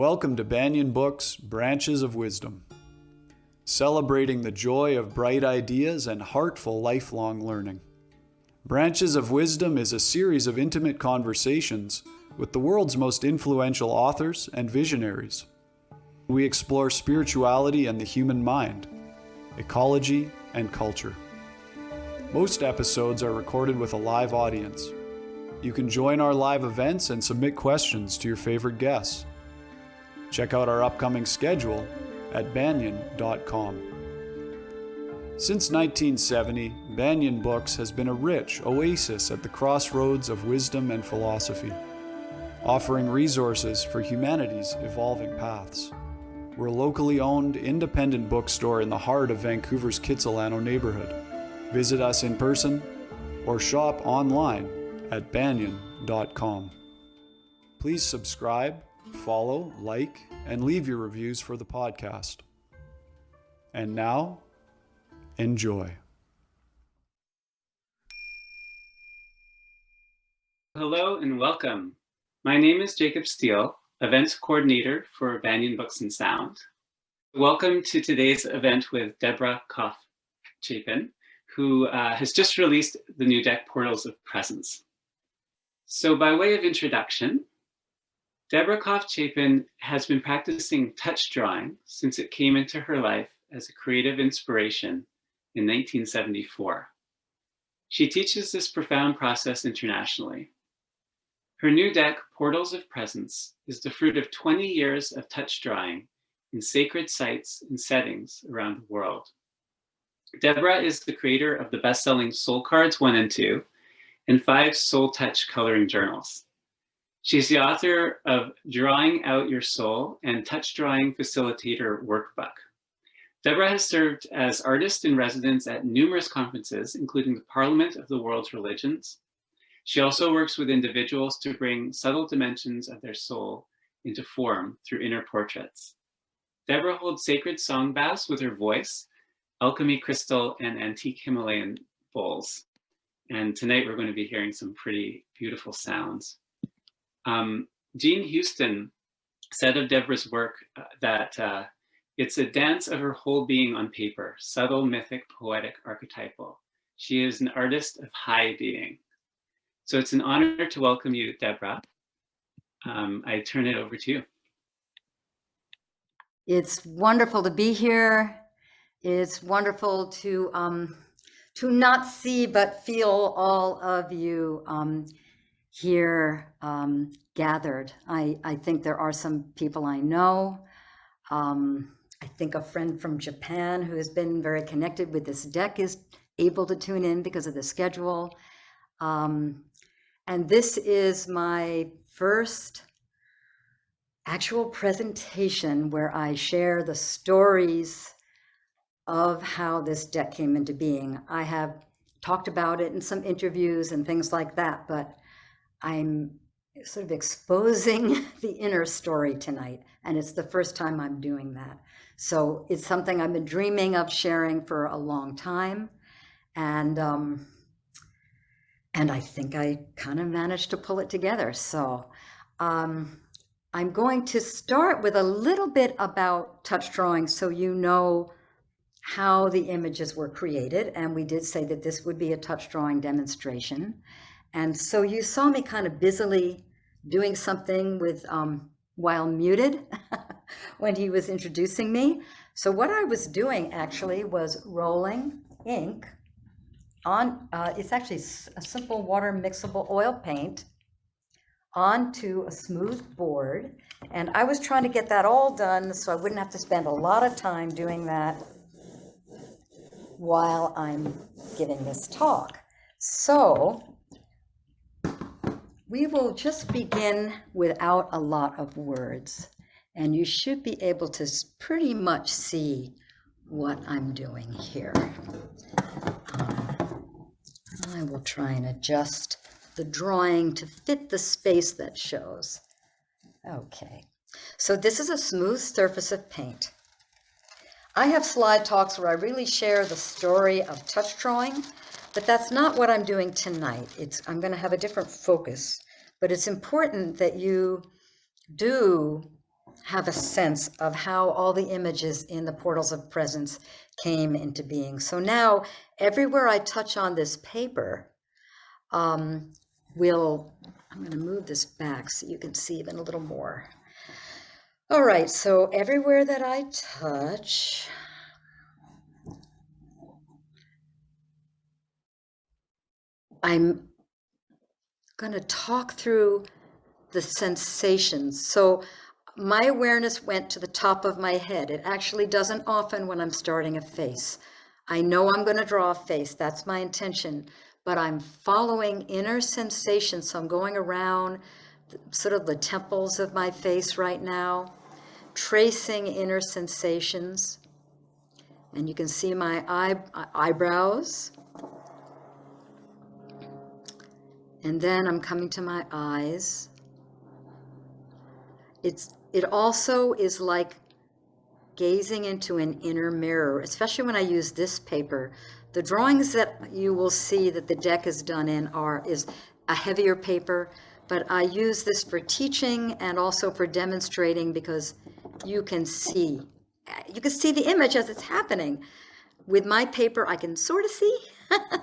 Welcome to Banyen Books, Branches of Wisdom, celebrating the joy of bright ideas and heartful lifelong learning. Branches of Wisdom is a series of intimate conversations with the world's most influential authors and visionaries. We explore spirituality and the human mind, ecology and culture. Most episodes are recorded with a live audience. You can join our live events and submit questions to your favorite guests. Check out our upcoming schedule at banyen.com. Since 1970, Banyen Books has been a rich oasis at the crossroads of wisdom and philosophy, offering resources for humanity's evolving paths. We're a locally owned, independent bookstore in the heart of Vancouver's Kitsilano neighborhood. Visit us in person or shop online at banyen.com. Please subscribe, follow, like, and leave your reviews for the podcast. And now, enjoy. Hello and welcome. My name is Jacob Steele, Events Coordinator for Banyen Books and Sound. Welcome to today's event with Deborah Koff-Chapin, who has just released the new deck, Portals of Presence. So by way of introduction, Deborah Koff-Chapin has been practicing touch drawing since it came into her life as a creative inspiration in 1974. She teaches this profound process internationally. Her new deck, Portals of Presence, is the fruit of 20 years of touch drawing in sacred sites and settings around the world. Deborah is the creator of the best-selling SoulCards 1 and 2 and 5 Soul Touch coloring journals. She's the author of Drawing Out Your Soul and Touch Drawing Facilitator Workbook. Deborah has served as artist in residence at numerous conferences, including the Parliament of the World's Religions. She also works with individuals to bring subtle dimensions of their soul into form through inner portraits. Deborah holds sacred song baths with her voice, alchemy crystal, and antique Himalayan bowls. And tonight we're going to be hearing some pretty beautiful sounds. Jean Houston said of Deborah's work that it's a dance of her whole being on paper, subtle, mythic, poetic, archetypal. She is an artist of high being. So it's an honor to welcome you, Deborah. I turn it over to you. It's wonderful to be here. It's wonderful to not see but feel all of you here gathered. I think there are some people I know. I think a friend from Japan who has been very connected with this deck is able to tune in because of the schedule. And this is my first actual presentation where I share the stories of how this deck came into being. I have talked about it in some interviews and things like that, but I'm sort of exposing the inner story tonight, and it's the first time I'm doing that. So it's something I've been dreaming of sharing for a long time, and I think I kind of managed to pull it together. So I'm going to start with a little bit about touch drawing so you know how the images were created. And we did say that this would be a touch drawing demonstration. And so you saw me kind of busily doing something with while muted when he was introducing me. So what I was doing actually was rolling ink on, it's actually a simple water mixable oil paint onto a smooth board. And I was trying to get that all done so I wouldn't have to spend a lot of time doing that while I'm giving this talk. So we will just begin without a lot of words, and you should be able to pretty much see what I'm doing here. I will try and adjust the drawing to fit the space that shows. Okay, so this is a smooth surface of paint. I have slide talks where I really share the story of touch drawing, but that's not what I'm doing tonight. I'm going to have a different focus, but it's important that you do have a sense of how all the images in the portals of presence came into being. So now, everywhere I touch on this paper, I'm going to move this back so you can see even a little more. All right, so everywhere that I touch, I'm going to talk through the sensations. So my awareness went to the top of my head. It actually doesn't often when I'm starting a face. I know I'm going to draw a face. That's my intention. But I'm following inner sensations. So I'm going around sort of the temples of my face right now, tracing inner sensations. And you can see my eyebrows. And then I'm coming to my eyes. It also is like gazing into an inner mirror, especially when I use this paper. The drawings that you will see that the deck is done in is a heavier paper, but I use this for teaching and also for demonstrating because you can see the image as it's happening. With my paper, I can sort of see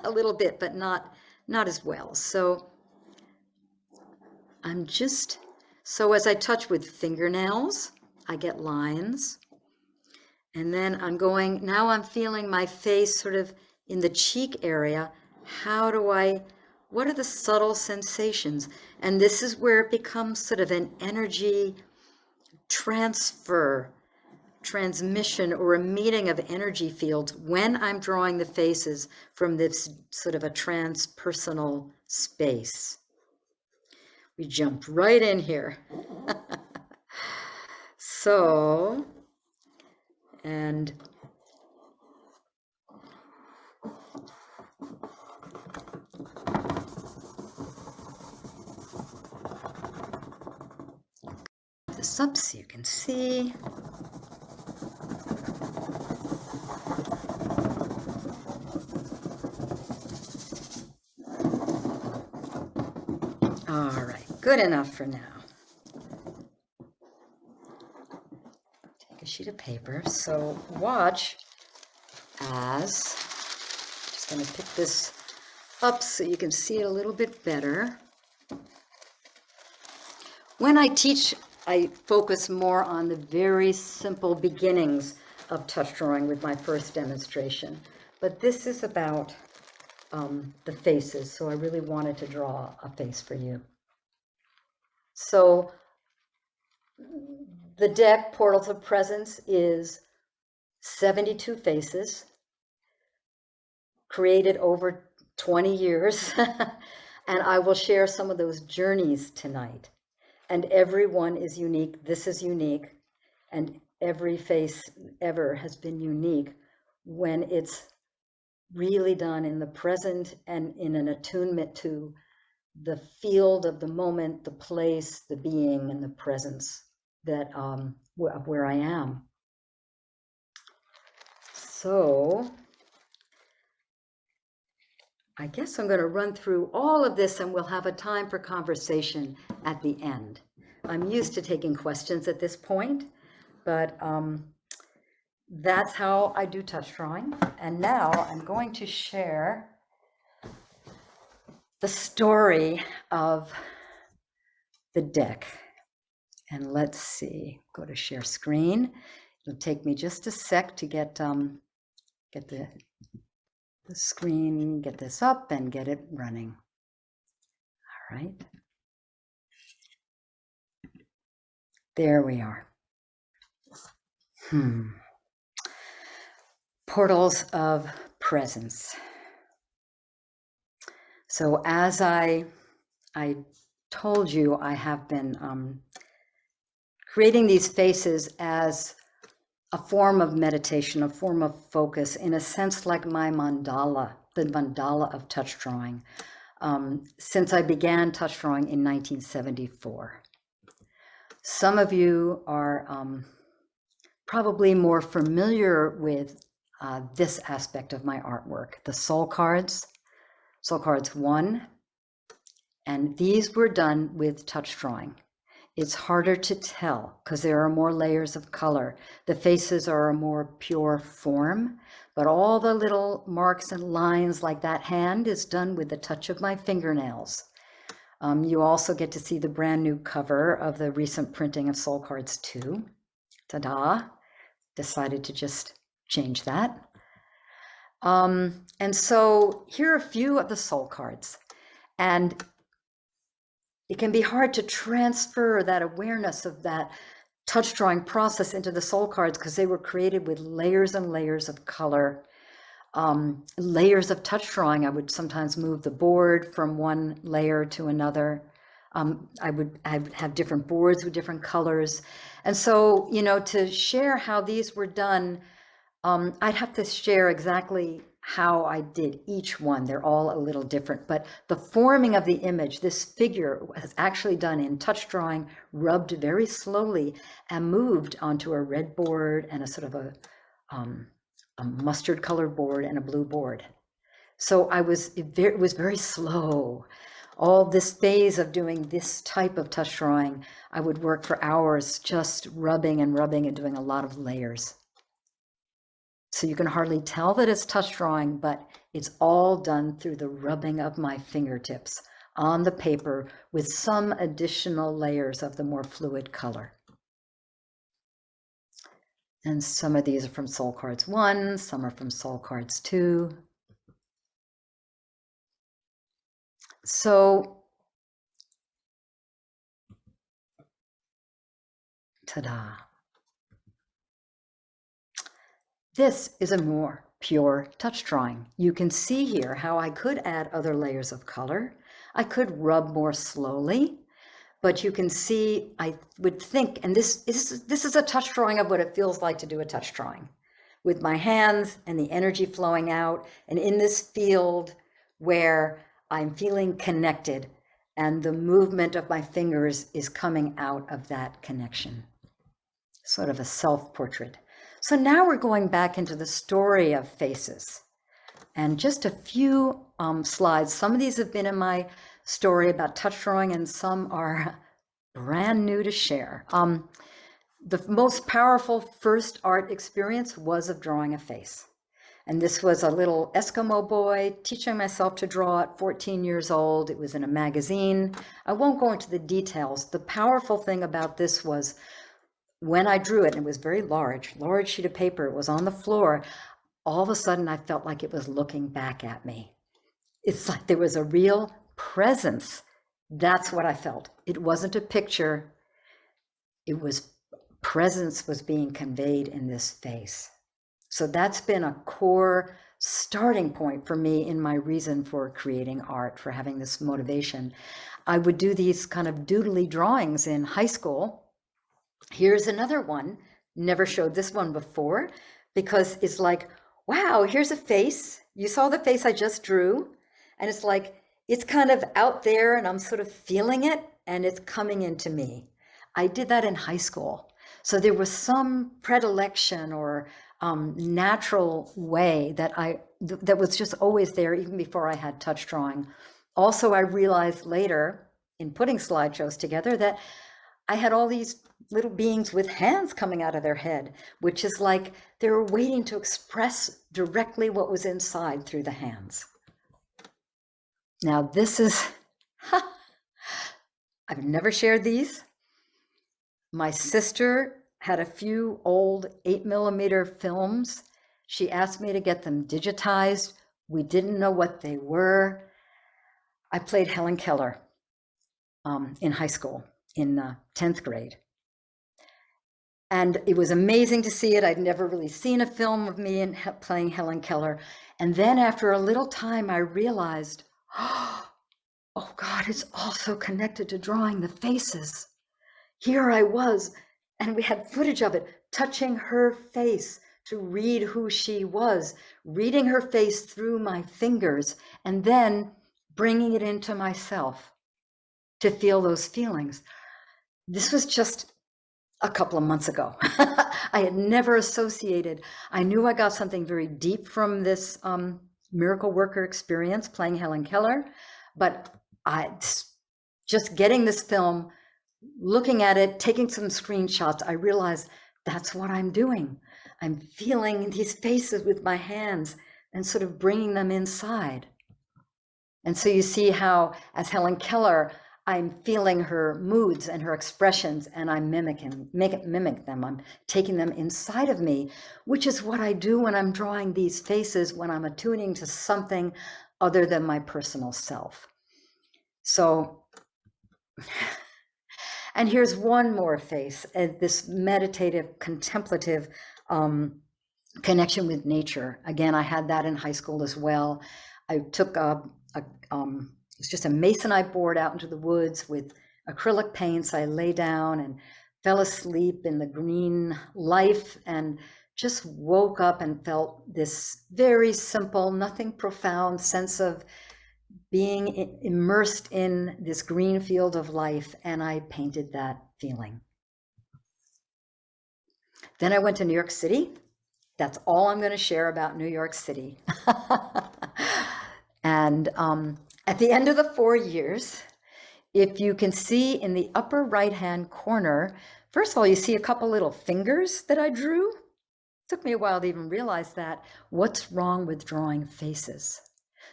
a little bit, but not as well. So so as I touch with fingernails, I get lines. And then now I'm feeling my face sort of in the cheek area. What are the subtle sensations? And this is where it becomes sort of an energy transmission, or a meeting of energy fields when I'm drawing the faces from this sort of a transpersonal space. We jumped right in here. So, and this up so you can see. All right, good enough for now. Take a sheet of paper. So watch as, just going to pick this up so you can see it a little bit better. When I teach, I focus more on the very simple beginnings of touch drawing with my first demonstration. But this is about the faces, so I really wanted to draw a face for you. So the deck, Portals of Presence, is 72 faces, created over 20 years, and I will share some of those journeys tonight. And everyone is unique. This is unique, and every face ever has been unique when it's really done in the present and in an attunement to the field of the moment, the place, the being, and the presence that of where I am. So I guess I'm going to run through all of this, and we'll have a time for conversation at the end. I'm used to taking questions at this point, but that's how I do touch drawing. And now I'm going to share the story of the deck. And let's see, go to share screen. It'll take me just a sec to get the screen, get this up and get it running. All right. There we are. Portals of Presence. So as I told you, I have been creating these faces as a form of meditation, a form of focus, in a sense like my mandala, the mandala of touch drawing, since I began touch drawing in 1974. Some of you are probably more familiar with this aspect of my artwork, the SoulCards, SoulCards 1, and these were done with touch drawing. it's harder to tell because there are more layers of color. The faces are a more pure form, but all the little marks and lines like that hand is done with the touch of my fingernails. You also get to see the brand new cover of the recent printing of SoulCards 2. Ta-da! Decided to just change that. And so here are a few of the SoulCards. And it can be hard to transfer that awareness of that touch drawing process into the SoulCards because they were created with layers and layers of color, layers of touch drawing. I would sometimes move the board from one layer to another. I would have different boards with different colors. And so, you know, to share how these were done, I'd have to share exactly how I did each one. They're all a little different, but the forming of the image, this figure was actually done in touch drawing, rubbed very slowly and moved onto a red board and a sort of a mustard colored board and a blue board. So it was very slow. All this phase of doing this type of touch drawing, I would work for hours just rubbing and rubbing and doing a lot of layers. So you can hardly tell that it's touch drawing, but it's all done through the rubbing of my fingertips on the paper with some additional layers of the more fluid color. And some of these are from SoulCards 1, some are from SoulCards 2. So, ta-da. This is a more pure touch drawing. You can see here how I could add other layers of color. I could rub more slowly, but you can see, I would think, and this is a touch drawing of what it feels like to do a touch drawing with my hands and the energy flowing out, and in this field where I'm feeling connected and the movement of my fingers is coming out of that connection. Sort of a self-portrait. So now we're going back into the story of faces, and just a few slides. Some of these have been in my story about touch drawing and some are brand new to share. The most powerful first art experience was of drawing a face. And this was a little Eskimo boy teaching myself to draw at 14 years old. It was in a magazine. I won't go into the details. The powerful thing about this was when I drew it, and it was very large sheet of paper, it was on the floor, all of a sudden I felt like it was looking back at me. It's like there was a real presence. That's what I felt. It wasn't a picture. It was presence was being conveyed in this face. So that's been a core starting point for me in my reason for creating art, for having this motivation. I would do these kind of doodly drawings in high school. Here's another one, never showed this one before, because it's like, wow, here's a face. You saw the face I just drew, and it's like, it's kind of out there and I'm sort of feeling it and it's coming into me. I did that in high school. So there was some predilection or natural way that was just always there even before I had touch drawing. Also, I realized later in putting slideshows together that I had all these little beings with hands coming out of their head, which is like they were waiting to express directly what was inside through the hands. Now this is, I've never shared these. My sister had a few old 8mm films. She asked me to get them digitized. We didn't know what they were. I played Helen Keller in high school in 10th grade. And it was amazing to see it. I'd never really seen a film of me playing Helen Keller. And then after a little time, I realized, oh God, it's also connected to drawing the faces. Here I was, and we had footage of it, touching her face to read who she was, reading her face through my fingers, and then bringing it into myself to feel those feelings. This was just a couple of months ago. I had never associated. I knew I got something very deep from this miracle worker experience playing Helen Keller, but just getting this film looking at it, taking some screenshots, I realized that's what I'm doing. I'm feeling these faces with my hands and sort of bringing them inside. And so you see how, as Helen Keller, I'm feeling her moods and her expressions, and I'm mimic them. I'm taking them inside of me, which is what I do when I'm drawing these faces, when I'm attuning to something other than my personal self. So, and here's one more face, this meditative, contemplative connection with nature. Again, I had that in high school as well. I took it's just a masonite board out into the woods with acrylic paints. I lay down and fell asleep in the green life and just woke up and felt this very simple, nothing profound sense of being immersed in this green field of life. And I painted that feeling. Then I went to New York City. That's all I'm going to share about New York City. And at the end of the 4 years, if you can see in the upper right-hand corner, first of all, you see a couple little fingers that I drew. It took me a while to even realize that. What's wrong with drawing faces?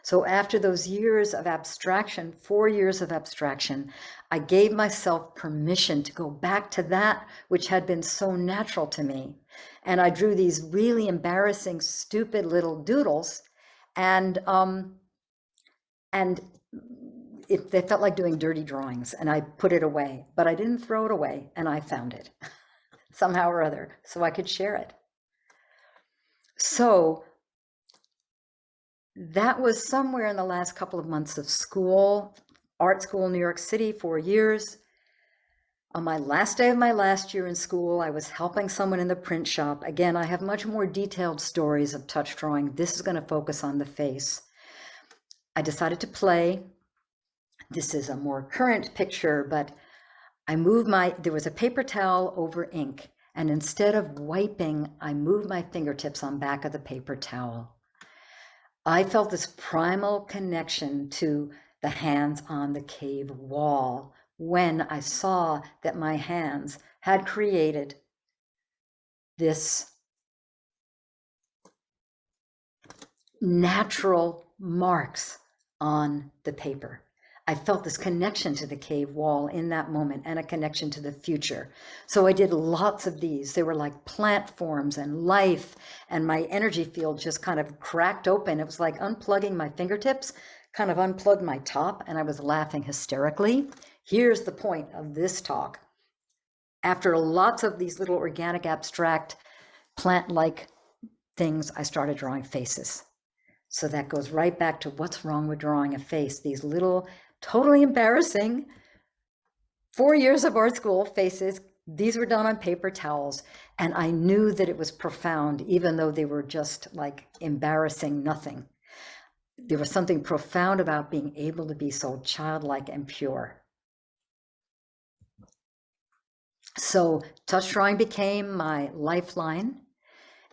So after those years of abstraction, 4 years of abstraction, I gave myself permission to go back to that which had been so natural to me. And I drew these really embarrassing, stupid little doodles, and they felt like doing dirty drawings, and I put it away, but I didn't throw it away, and I found it somehow or other so I could share it. So that was somewhere in the last couple of months of school, art school in New York City, 4 years. On my last day of my last year in school, I was helping someone in the print shop. Again, I have much more detailed stories of touch drawing. This is going to focus on the face. I decided to play. This is a more current picture, but there was a paper towel over ink, and instead of wiping, I moved my fingertips on back of the paper towel. I felt this primal connection to the hands on the cave wall when I saw that my hands had created this natural marks on the paper. I felt this connection to the cave wall in that moment and a connection to the future. So I did lots of these. They were like plant forms and life, and my energy field just kind of cracked open. It was like unplugging my fingertips, kind of unplugged my top, and I was laughing hysterically. Here's the point of this talk. After lots of these little organic, abstract, plant-like things, I started drawing faces. So that goes right back to what's wrong with drawing a face. These little, totally embarrassing 4 years of art school faces. These were done on paper towels, and I knew that it was profound, even though they were just like embarrassing nothing. There was something profound about being able to be so childlike and pure. So touch drawing became my lifeline,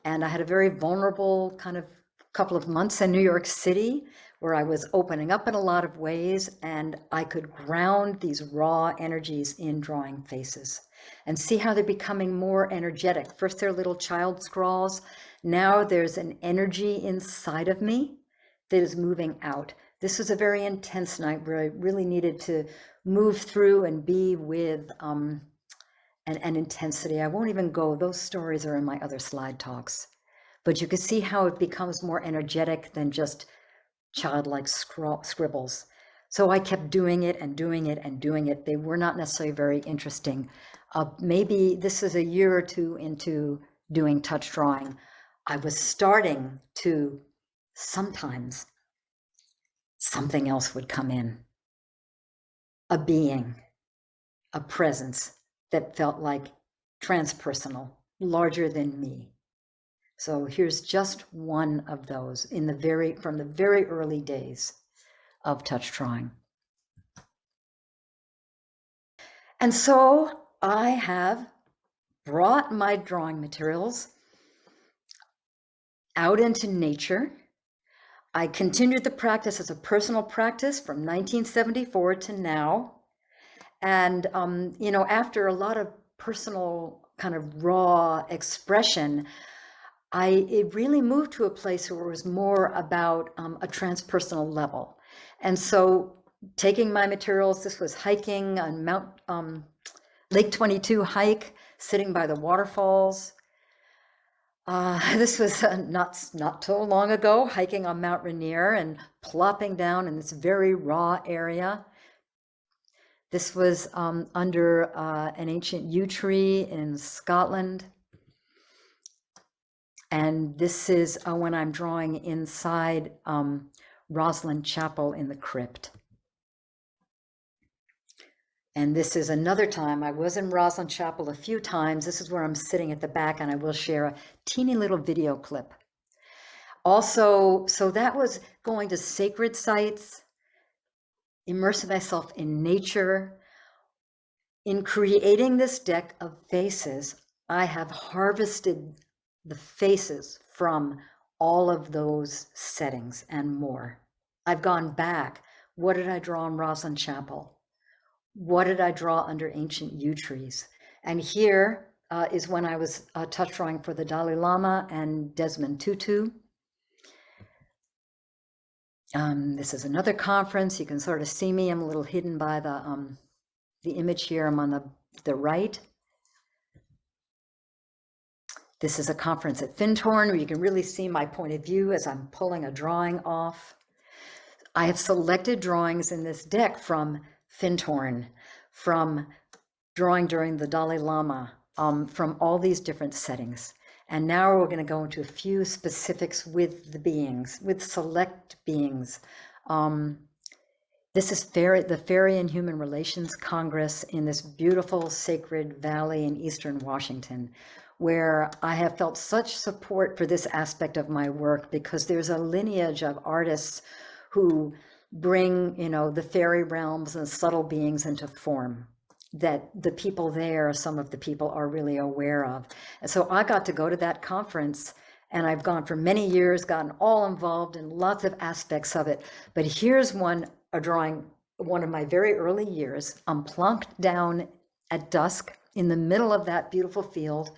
and I had a very vulnerable kind of couple of months in New York City where I was opening up in a lot of ways, and I could ground these raw energies in drawing faces and see how they're becoming more energetic. First, they're little child scrawls. Now there's an energy inside of me that is moving out. This was a very intense night where I really needed to move through and be with an intensity. I won't even go, those stories are in my other slide talks. But you can see how it becomes more energetic than just childlike scribbles. So I kept doing it and doing it and doing it. They were not necessarily very interesting. Maybe this is a year or two into doing touch drawing. I was starting to sometimes something else would come in. A being, a presence that felt like transpersonal, larger than me. So here's just one of those from the very early days of touch drawing. And so I have brought my drawing materials out into nature. I continued the practice as a personal practice from 1974 to now. And, you know, after a lot of personal kind of raw expression, it really moved to a place where it was more about a transpersonal level. And so taking my materials, this was hiking on Lake 22 hike, sitting by the waterfalls. This was not so long ago, hiking on Mount Rainier and plopping down in this very raw area. This was under an ancient yew tree in Scotland. And this is when I'm drawing inside Rosslyn Chapel in the crypt. And this is another time. I was in Rosslyn Chapel a few times. This is where I'm sitting at the back, and I will share a teeny little video clip. Also, so that was going to sacred sites, immersing myself in nature. In creating this deck of faces, I have harvested the faces from all of those settings and more. I've gone back. What did I draw in Rosslyn Chapel? What did I draw under ancient yew trees? And here is when I was touch drawing for the Dalai Lama and Desmond Tutu. This is another conference. You can sort of see me. I'm a little hidden by the image here. I'm on the right. This is a conference at Findhorn where you can really see my point of view as I'm pulling a drawing off. I have selected drawings in this deck from Findhorn, from drawing during the Dalai Lama, from all these different settings. And now we're going to go into a few specifics with the beings, with select beings. This is the Fairy and Human Relations Congress in this beautiful sacred valley in Eastern Washington, where I have felt such support for this aspect of my work because there's a lineage of artists who bring, you know, the fairy realms and subtle beings into form that the people there, some of the people are really aware of. And so I got to go to that conference, and I've gone for many years, gotten all involved in lots of aspects of it. But here's a drawing, one of my very early years. I'm plonked down at dusk in the middle of that beautiful field,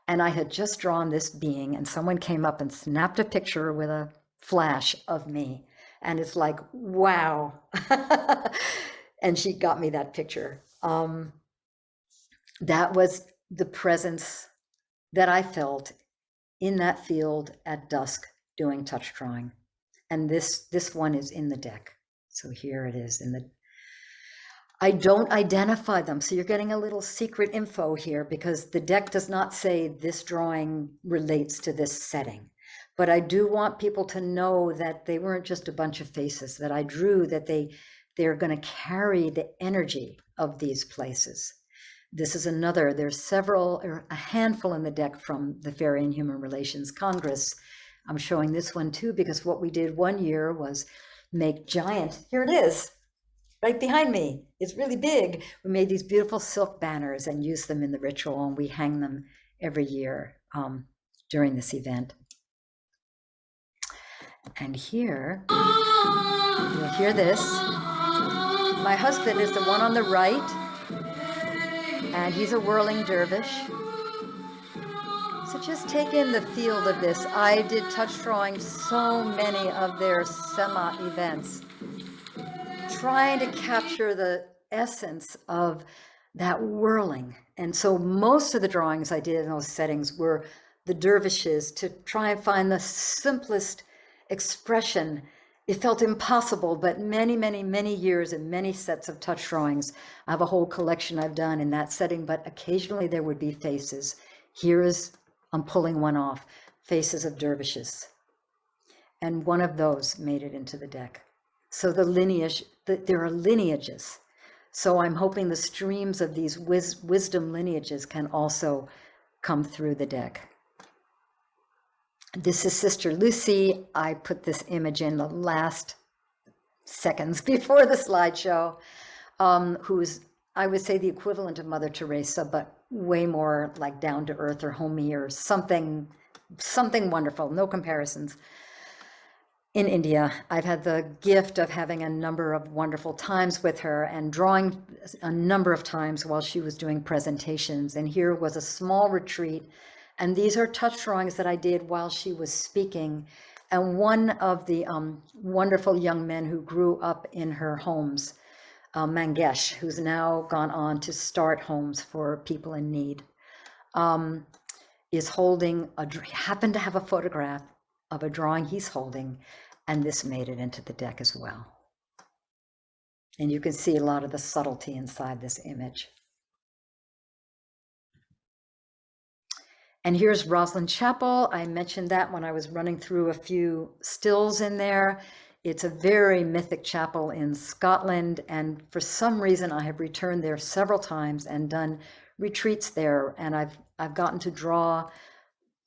and I had just drawn this being, and someone came up and snapped a picture with a flash of me. And it's like, wow. And she got me that picture. That was the presence that I felt in that field at dusk doing touch drawing. And this one is in the deck. So here it is I don't identify them. So you're getting a little secret info here because the deck does not say this drawing relates to this setting. But I do want people to know that they weren't just a bunch of faces that I drew, that they're going to carry the energy of these places. This is another, there's a handful in the deck from the Fairy and Human Relations Congress. I'm showing this one too, because what we did one year was make giant, here it is, right behind me. It's really big. We made these beautiful silk banners and used them in the ritual, and we hang them every year during this event. And here, you'll hear this. My husband is the one on the right, and he's a whirling dervish. So just take in the field of this. I did touch drawing so many of their Sema events, trying to capture the essence of that whirling. And so most of the drawings I did in those settings were the dervishes, to try and find the simplest expression. It felt impossible, but many, many, many years and many sets of touch drawings. I have a whole collection I've done in that setting, but occasionally there would be faces. I'm pulling one off, faces of dervishes. And one of those made it into the deck. So there are lineages. So I'm hoping the streams of these wisdom lineages can also come through the deck. This is Sister Lucy. I put this image in the last seconds before the slideshow, who's, I would say, the equivalent of Mother Teresa, but way more like down to earth or homey or something wonderful, no comparisons. in India. I've had the gift of having a number of wonderful times with her and drawing a number of times while she was doing presentations. And here was a small retreat. And these are touch drawings that I did while she was speaking. And one of the wonderful young men who grew up in her homes, Mangesh, who's now gone on to start homes for people in need, is holding happened to have a photograph of a drawing he's holding, and this made it into the deck as well. And you can see a lot of the subtlety inside this image. And here's Roslyn Chapel. I mentioned that when I was running through a few stills in there. It's a very mythic chapel in Scotland, and for some reason I have returned there several times and done retreats there, and I've gotten to draw.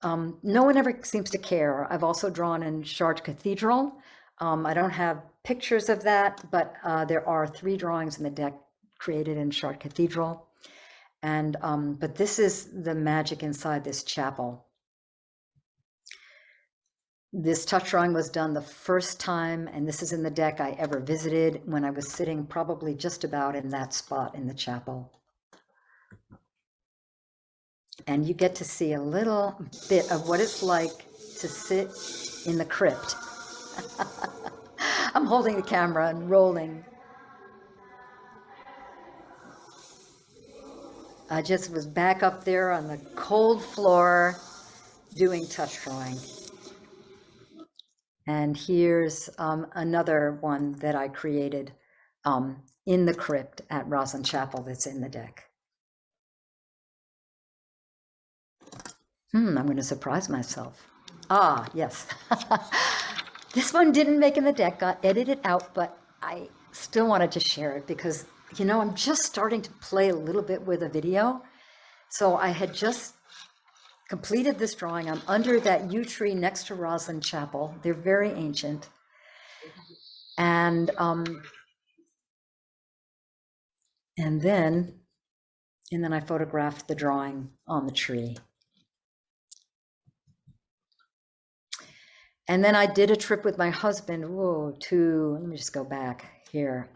No one ever seems to care. I've also drawn in Chartres Cathedral. I don't have pictures of that, but there are 3 drawings in the deck created in Chartres Cathedral. And but this is the magic inside this chapel. This touch drawing was done the first time, and this is in the deck I ever visited when I was sitting probably just about in that spot in the chapel. And you get to see a little bit of what it's like to sit in the crypt. I'm holding the camera and rolling. I just was back up there on the cold floor doing touch drawing. And here's another one that I created in the crypt at Roslyn Chapel that's in the deck. I'm going to surprise myself. Ah, yes. This one didn't make in the deck, got edited out, but I still wanted to share it because, you know, I'm just starting to play a little bit with a video. So I had just completed this drawing. I'm under that yew tree next to Roslyn Chapel. They're very ancient. And then I photographed the drawing on the tree. And then I did a trip with my husband, let me just go back here,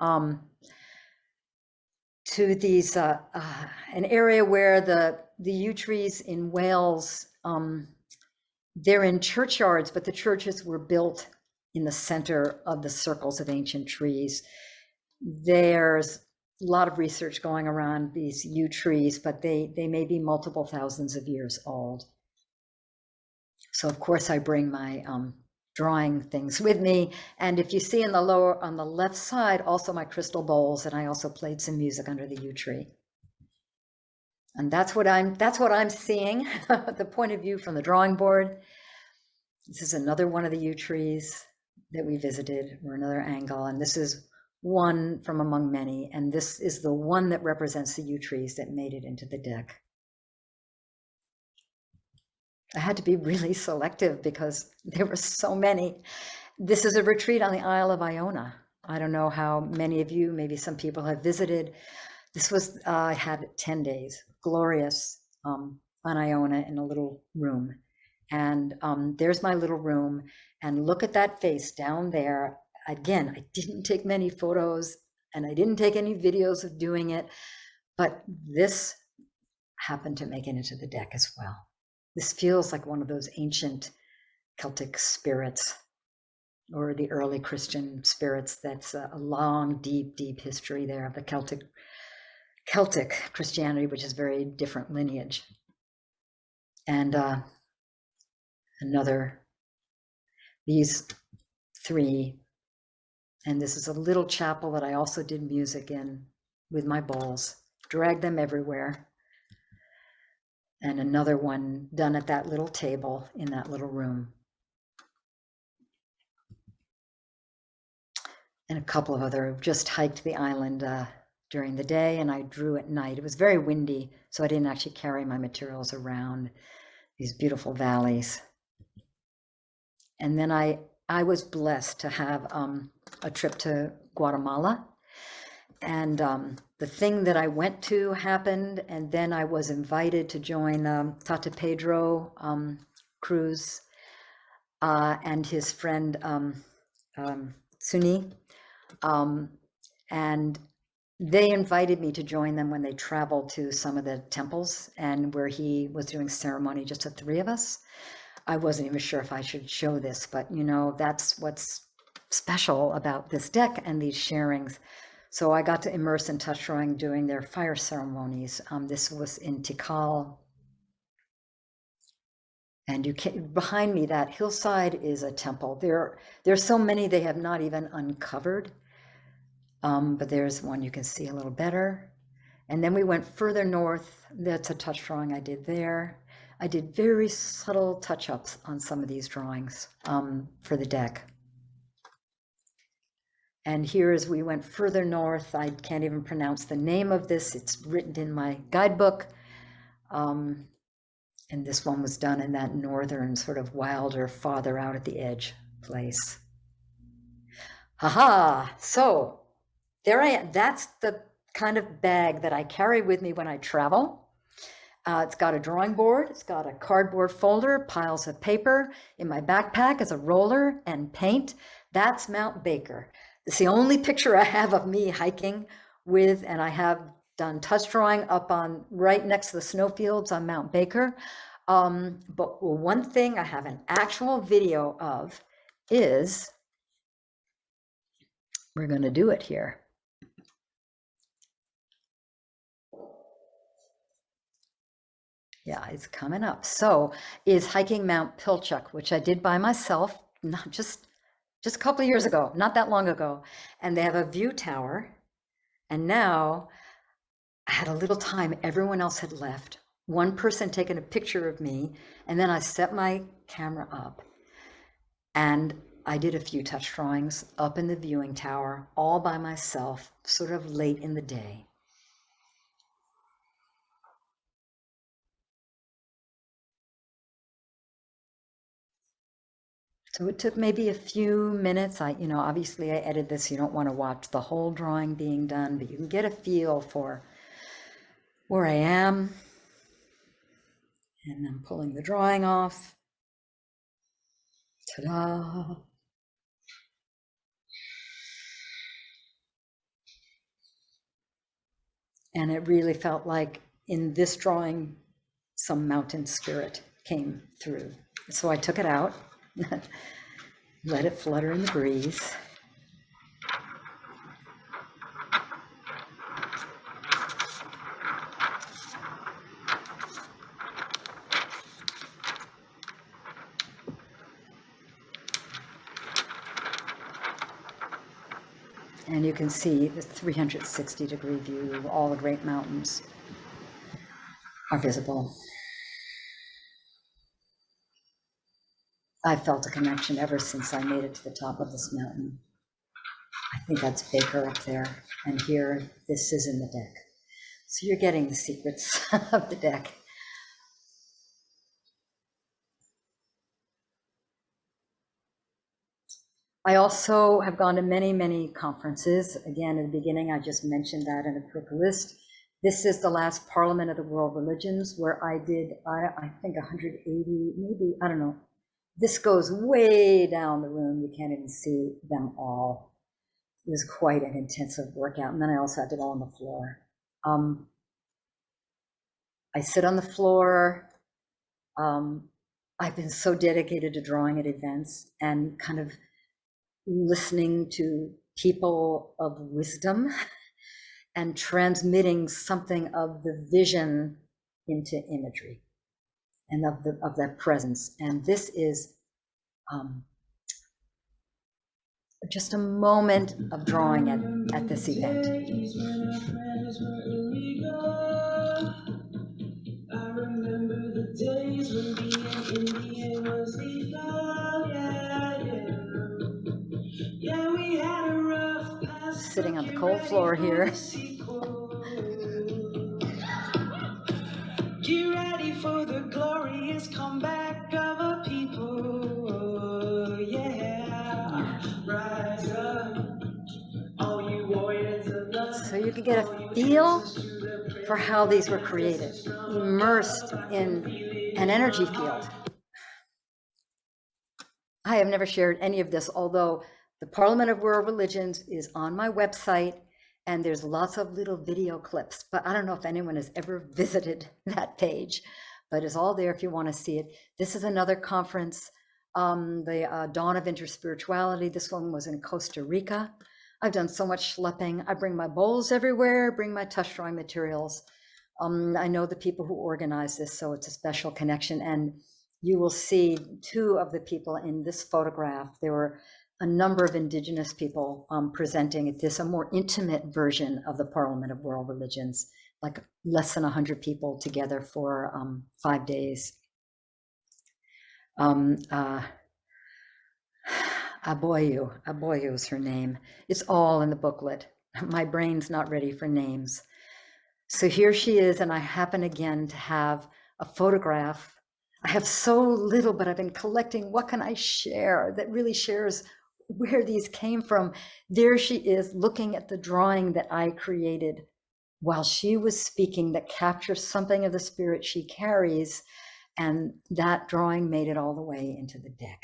to these, an area where the yew trees in Wales, they're in churchyards, but the churches were built in the center of the circles of ancient trees. There's a lot of research going around these yew trees, but they may be multiple thousands of years old. So of course I bring my drawing things with me. And if you see on the left side, also my crystal bowls, and I also played some music under the yew tree. And that's what I'm seeing, the point of view from the drawing board. This is another one of the yew trees that we visited, or another angle. And this is one from among many. And this is the one that represents the yew trees that made it into the deck. I had to be really selective because there were so many. This is a retreat on the Isle of Iona. I don't know how many of you, maybe some people have visited. This was, I had 10 days, glorious, on Iona in a little room. And there's my little room, and look at that face down there. Again, I didn't take many photos and I didn't take any videos of doing it, but this happened to make it into the deck as well. This feels like one of those ancient Celtic spirits, or the early Christian spirits. That's a long, deep, deep history there of the Celtic Christianity, which is very different lineage. And these 3, and this is a little chapel that I also did music in with my bowls, dragged them everywhere. And another one done at that little table in that little room. And a couple of other, just hiked the island during the day, and I drew at night. It was very windy, so I didn't actually carry my materials around these beautiful valleys. And then I was blessed to have a trip to Guatemala. And the thing that I went to happened, and then I was invited to join Tata Pedro Cruz and his friend Sunni, and they invited me to join them when they traveled to some of the temples and where he was doing ceremony, just the three of us. I wasn't even sure if I should show this, but you know, that's what's special about this deck and these sharings. So I got to immerse in touch drawing during their fire ceremonies. This was in Tikal. And you can, behind me, that hillside is a temple. There's so many they have not even uncovered. But there's one you can see a little better. And then we went further north. That's a touch drawing I did there. I did very subtle touch-ups on some of these drawings for the deck. And here, as we went further north, I can't even pronounce the name of this. It's written in my guidebook. And this one was done in that northern, sort of wilder, farther out at the edge place. Haha, so there I am. That's the kind of bag that I carry with me when I travel. It's got a drawing board, it's got a cardboard folder, piles of paper. In my backpack is a roller and paint. That's Mount Baker. It's the only picture I have of me hiking with, and I have done touch drawing up on right next to the snowfields on Mount Baker. But one thing I have an actual video of is, we're going to do it here. Yeah, it's coming up. So is hiking Mount Pilchuck, which I did by myself, not just a couple of years ago, not that long ago. And they have a view tower. And now I had a little time, everyone else had left. One person taking a picture of me, and then I set my camera up and I did a few touch drawings up in the viewing tower all by myself, sort of late in the day. So it took maybe a few minutes. Obviously I edited this. You don't want to watch the whole drawing being done, but you can get a feel for where I am. And I'm pulling the drawing off. Ta-da! And it really felt like in this drawing, some mountain spirit came through. So I took it out, let it flutter in the breeze. And you can see the 360-degree view of all the great mountains are visible. I felt a connection ever since I made it to the top of this mountain. I think that's Baker up there. And here, this is in the deck. So you're getting the secrets of the deck. I also have gone to many, many conferences. Again, in the beginning, I just mentioned that in a quick list. This is the last Parliament of the World Religions, where I did, I think 180, maybe, I don't know. This goes way down the room. You can't even see them all. It was quite an intensive workout. And then I also did it all on the floor. I sit on the floor. I've been so dedicated to drawing at events and kind of listening to people of wisdom and transmitting something of the vision into imagery and of that presence. And this is just a moment of drawing at this event. I remember the days when being Indian was legal. Yeah, we had a rough past. Sitting on the cold floor here. Get ready for the glorious comeback of a people. Yeah. Rise up, all you warriors of love. So you can get a feel for how these were created, immersed in an energy field. I have never shared any of this, although The Parliament of World Religions is on my website, and there's lots of little video clips, but I don't know if anyone has ever visited that page, but it's all there if you want to see it. This is another conference, the Dawn of Interspirituality. This one was in Costa Rica. I've done so much schlepping. I bring my bowls everywhere, bring my touch drawing materials. I know the people who organize this, so it's a special connection. And you will see two of the people in this photograph. There were a number of indigenous people presenting at this, a more intimate version of the Parliament of World Religions, like less than 100 people together for 5 days. Aboyu is her name. It's all in the booklet. My brain's not ready for names. So here she is, and I happen again to have a photograph. I have so little, but I've been collecting what can I share that really shares where these came from. There she is looking at the drawing that I created while she was speaking that captures something of the spirit she carries, and that drawing made it all the way into the deck.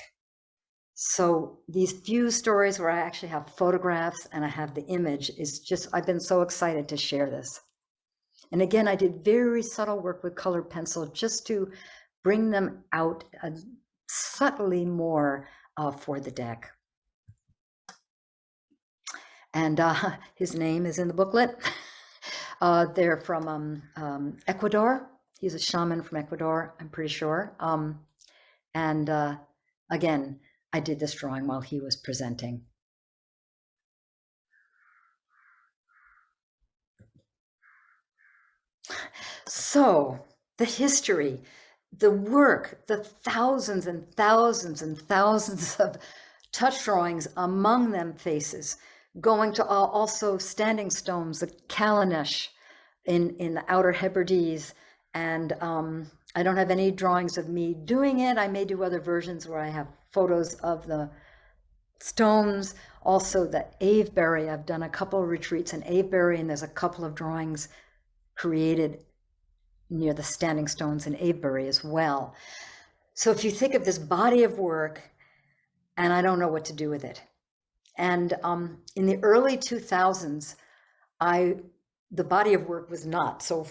So these few stories where I actually have photographs and I have the image is just, I've been so excited to share this. And again, I did very subtle work with colored pencil just to bring them out subtly more for the deck. And his name is in the booklet. They're from Ecuador. He's a shaman from Ecuador, I'm pretty sure. And again, I did this drawing while he was presenting. So the history, the work, the thousands and thousands and thousands of touch drawings, among them faces, going to also standing stones, the Kalanesh in the Outer Hebrides. And I don't have any drawings of me doing it. I may do other versions where I have photos of the stones. Also the Avebury, I've done a couple of retreats in Avebury, and there's a couple of drawings created near the standing stones in Avebury as well. So if you think of this body of work, and I don't know what to do with it. And in the early 2000s, the body of work was not so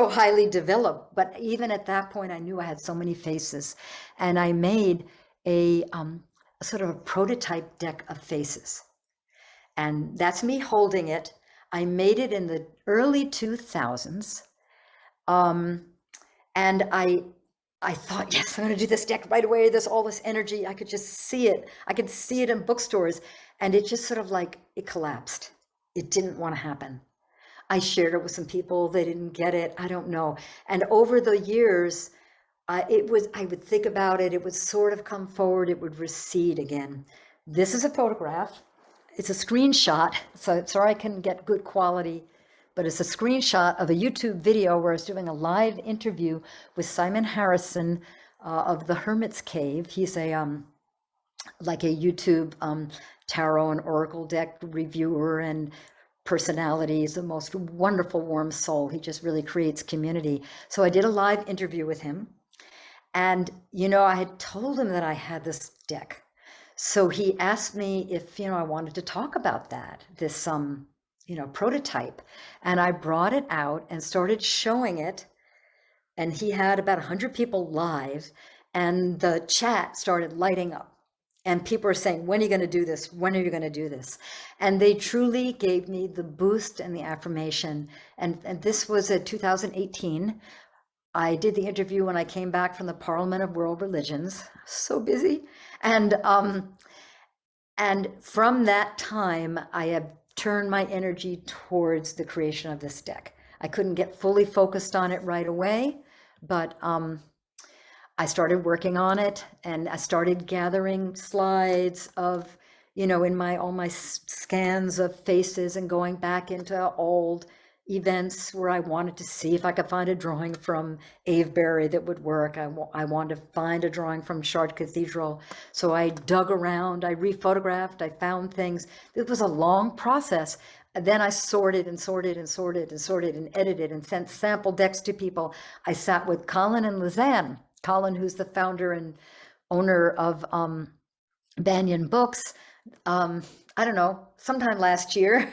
highly developed, but even at that point, I knew I had so many faces, and I made a sort of a prototype deck of faces. And that's me holding it. I made it in the early 2000s. And I thought, yes, I'm going to do this deck right away. There's all this energy. I could just see it. I could see it in bookstores. And it just sort of like, it collapsed. It didn't want to happen. I shared it with some people. They didn't get it. I don't know. And over the years, I would think about it. It would sort of come forward. It would recede again. This is a photograph. It's a screenshot. So I can get good quality. But it's a screenshot of a YouTube video where I was doing a live interview with Simon Harrison of the Hermit's Cave. He's like a YouTube tarot and oracle deck reviewer and personality. He's the most wonderful, warm soul. He just really creates community. So I did a live interview with him. And, I had told him that I had this deck. So he asked me if, I wanted to talk about that, this prototype. And I brought it out and started showing it. And he had about 100 people live, and the chat started lighting up. And people were saying, when are you going to do this? When are you going to do this? And they truly gave me the boost and the affirmation. And this was in 2018. I did the interview when I came back from the Parliament of World Religions. So busy. And from that time, I have turned my energy towards the creation of this deck. I couldn't get fully focused on it right away, but I started working on it, and I started gathering slides of, in all my scans of faces, and going back into old events where I wanted to see if I could find a drawing from Avebury that would work. I wanted to find a drawing from Chartres Cathedral. So I dug around, I rephotographed, I found things. It was a long process. And then I sorted and sorted and sorted and sorted and edited and sent sample decks to people. I sat with Colin and Lizanne. Colin, who's the founder and owner of Banyen Books, I don't know, sometime last year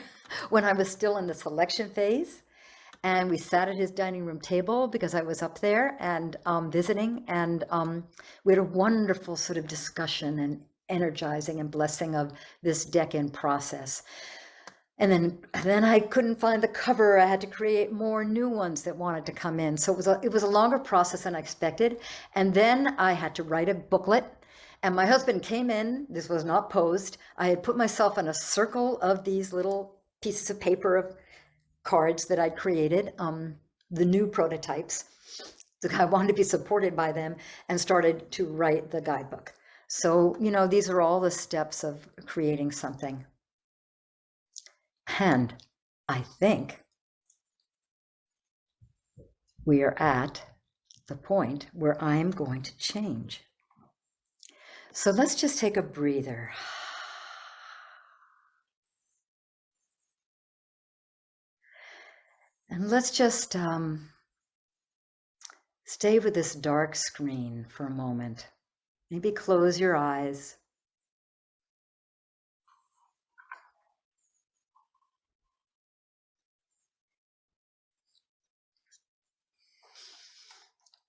when I was still in the selection phase. And we sat at his dining room table because I was up there and visiting. And we had a wonderful sort of discussion and energizing and blessing of this deck-in process. And then I couldn't find the cover. I had to create more new ones that wanted to come in. So it was a longer process than I expected. And then I had to write a booklet. And my husband came in. This was not posed. I had put myself in a circle of these little pieces of paper of cards that I'd created, the new prototypes. I wanted to be supported by them and started to write the guidebook. So, you know, these are all the steps of creating something. And I think we are at the point where I'm going to change. So let's just take a breather. And let's just stay with this dark screen for a moment. Maybe close your eyes.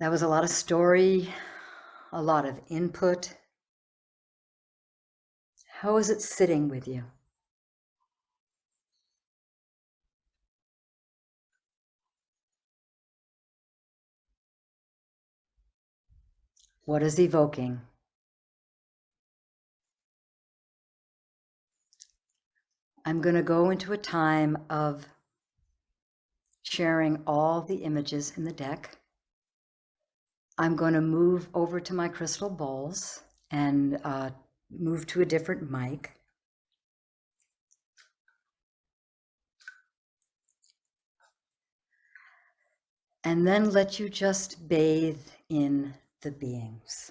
That was a lot of story, a lot of input. How is it sitting with you? What is evoking? I'm going to go into a time of sharing all the images in the deck. I'm going to move over to my crystal bowls and move to a different mic. And then let you just bathe in the beings.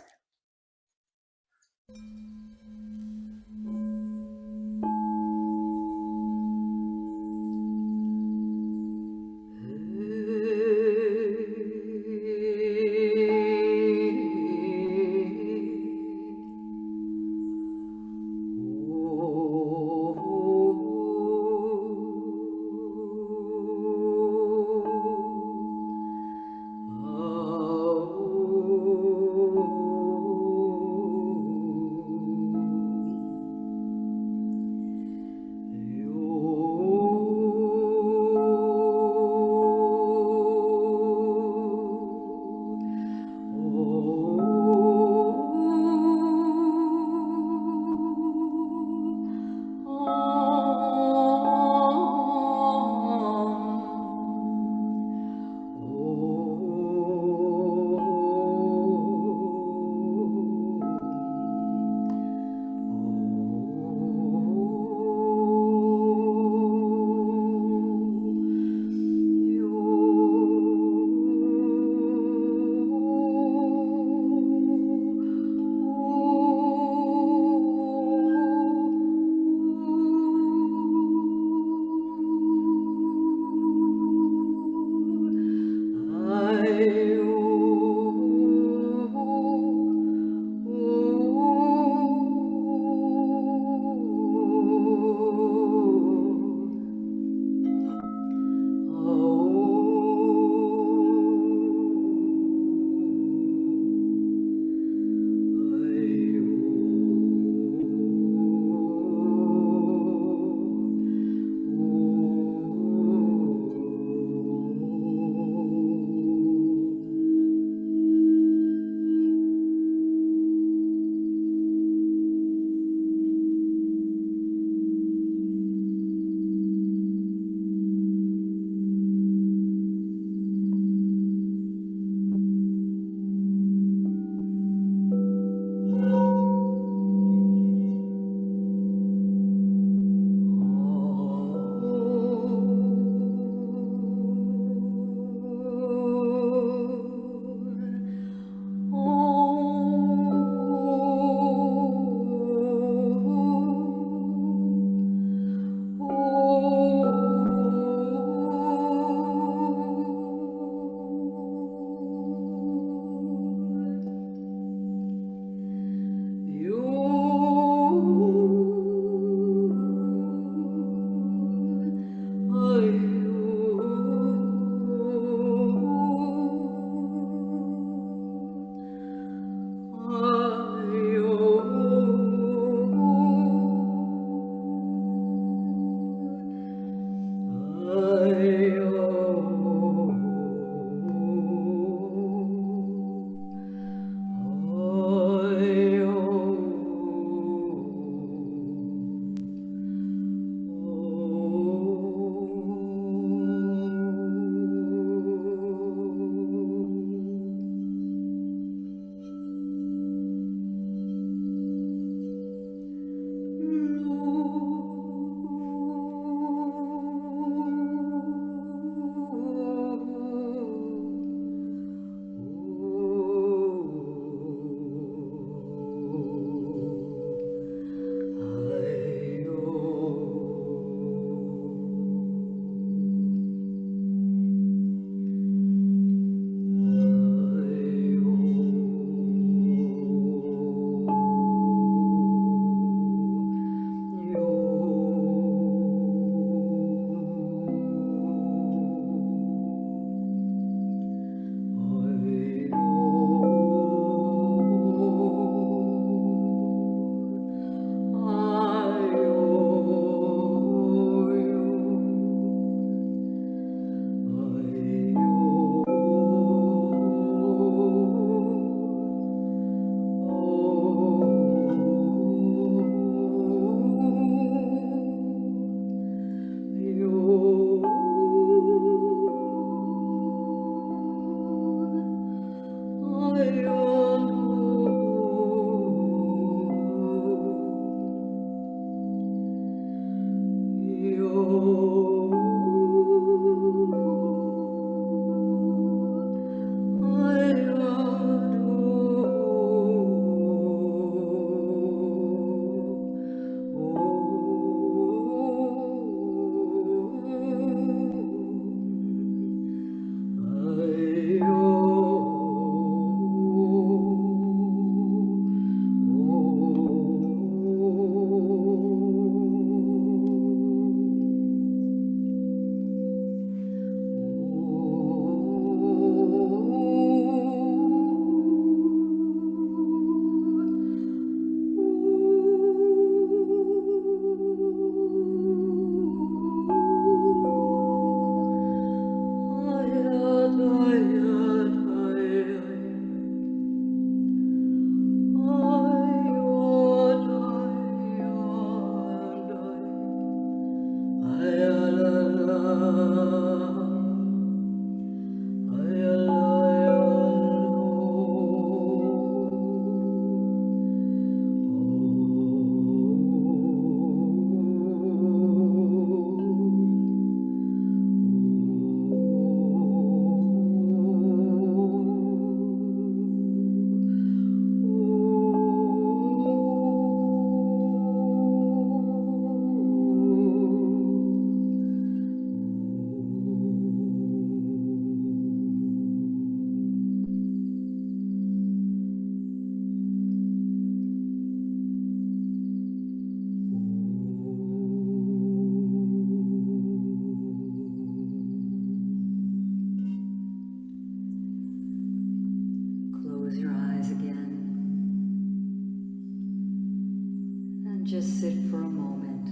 Just sit for a moment,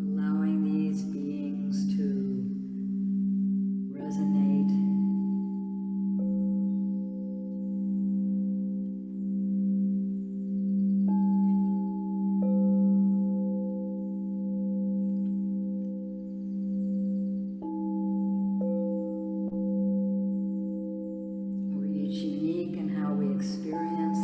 allowing these beings to resonate. We're each unique in how we experience.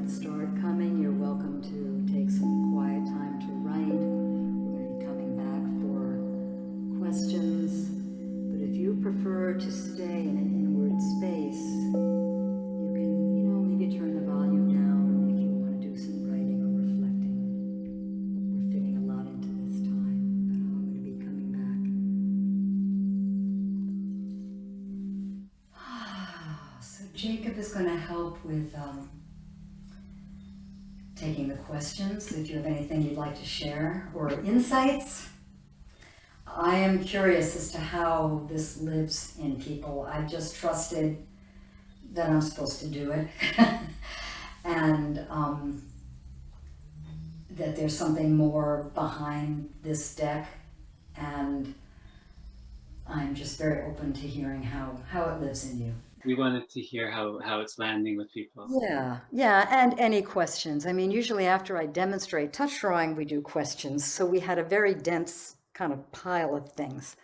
Start coming. You're welcome to take some quiet time to write. We're going to be coming back for questions. But if you prefer to stay in an inward space, you can, maybe turn the volume down if you want to do some writing or reflecting. We're fitting a lot into this time, but I'm going to be coming back. So Jacob is going to help with taking the questions, if you have anything you'd like to share or insights. I am curious as to how this lives in people. I've just trusted that I'm supposed to do it and that there's something more behind this deck, and I'm just very open to hearing how it lives in you. We wanted to hear how it's landing with people. Yeah, and any questions. I mean, usually after I demonstrate touch drawing, we do questions. So we had a very dense kind of pile of things.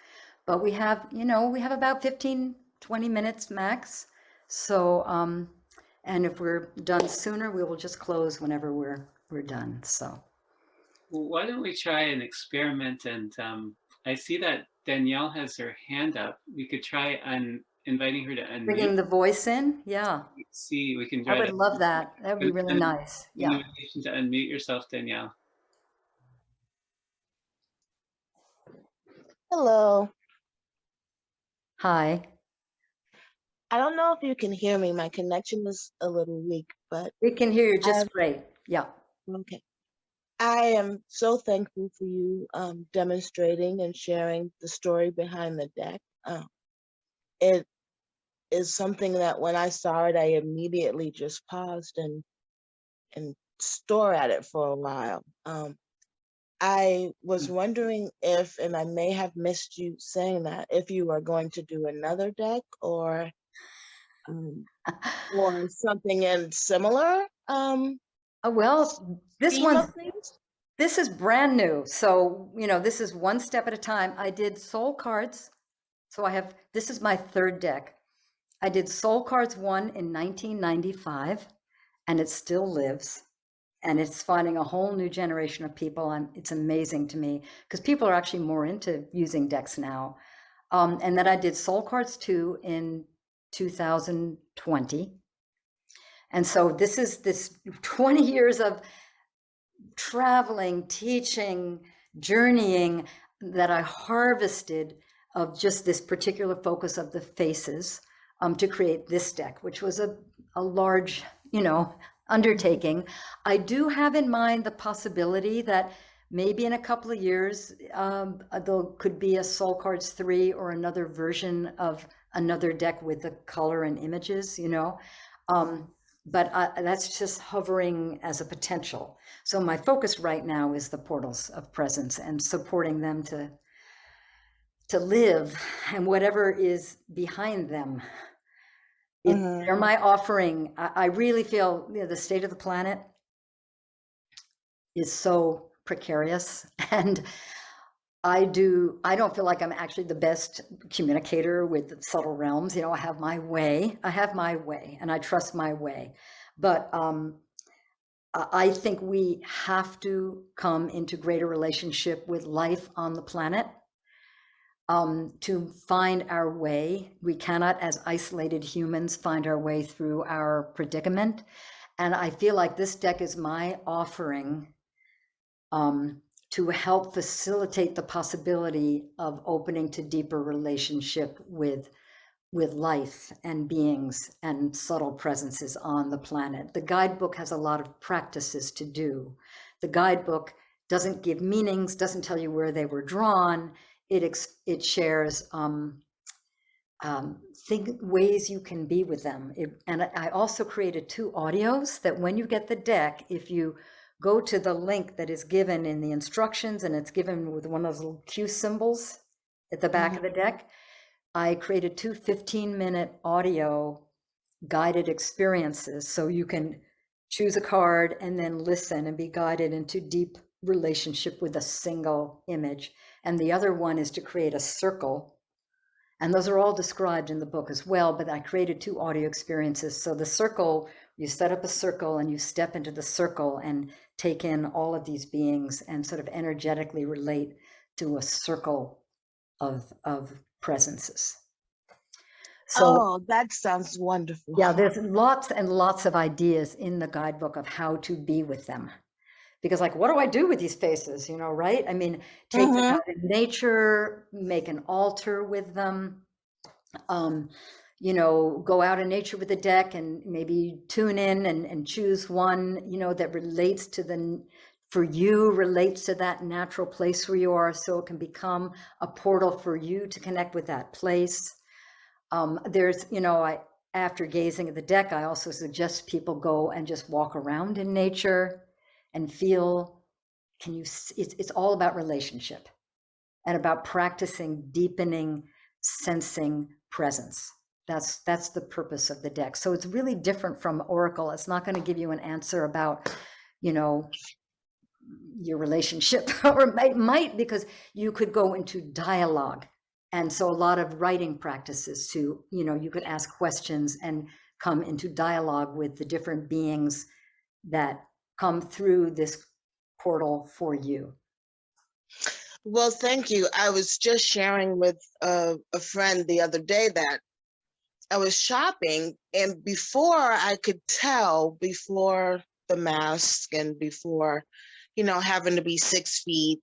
But we have about 15, 20 minutes max. So, and if we're done sooner, we will just close whenever we're done, so. Well, why don't we try an experiment? And I see that Danielle has her hand up. We could try inviting her to unmute. Bringing the voice in, yeah. See, we can try. I would love that. That would be really nice. Yeah. An invitation to unmute yourself, Danielle. Hello. Hi. I don't know if you can hear me. My connection is a little weak, but We can hear you just great. Yeah. okay. I am so thankful for you demonstrating and sharing the story behind the deck. It is something that when I saw it, I immediately just paused and stare at it for a while. I was wondering if, and I may have missed you saying that, if you are going to do another deck or something similar. Well, this scheme one, of things? this is brand new. So, this is one step at a time. I did SoulCards. So this is my third deck. I did SoulCards 1 in 1995, and it still lives. And it's finding a whole new generation of people. It's amazing to me because people are actually more into using decks now. And then I did SoulCards 2 in 2020. And so this is this 20 years of traveling, teaching, journeying that I harvested of just this particular focus of the faces to create this deck, which was a large, undertaking. I do have in mind the possibility that maybe in a couple of years, there could be a SoulCards 3 or another version of another deck with the color and images, but that's just hovering as a potential. So my focus right now is the portals of presence and supporting them to live and whatever is behind them. They're my offering. I really feel the state of the planet is so precarious, and I don't feel like I'm actually the best communicator with the subtle realms. I have my way, and I trust my way. But I think we have to come into greater relationship with life on the planet to find our way. We cannot, as isolated humans, find our way through our predicament. And I feel like this deck is my offering to help facilitate the possibility of opening to deeper relationship with life and beings and subtle presences on the planet. The guidebook has a lot of practices to do. The guidebook doesn't give meanings, doesn't tell you where they were drawn. It shares ways you can be with them. And I also created 2 audios that when you get the deck, if you go to the link that is given in the instructions, and it's given with one of those little Q symbols at the back of the deck, I created 2 15-minute audio guided experiences. So you can choose a card and then listen and be guided into deep relationship with a single image. And the other one is to create a circle. And those are all described in the book as well, but I created 2 audio experiences. So the circle, you set up a circle and you step into the circle and take in all of these beings and sort of energetically relate to a circle of presences. So, that sounds wonderful. yeah, there's lots and lots of ideas in the guidebook of how to be with them. Because what do I do with these faces, right? I mean, take them out in nature, make an altar with them, go out in nature with the deck and maybe tune in and choose one, that relates to relates to that natural place where you are, so it can become a portal for you to connect with that place. There's, after gazing at the deck, I also suggest people go and just walk around in nature and feel, it's all about relationship and about practicing, deepening, sensing presence. That's the purpose of the deck. So it's really different from Oracle. It's not going to give you an answer about, your relationship, or it might, because you could go into dialogue. And so a lot of writing practices too, you could ask questions and come into dialogue with the different beings that come through this portal for you. Well, thank you. I was just sharing with a friend the other day that I was shopping, and before I could tell, before the mask and before, having to be 6 feet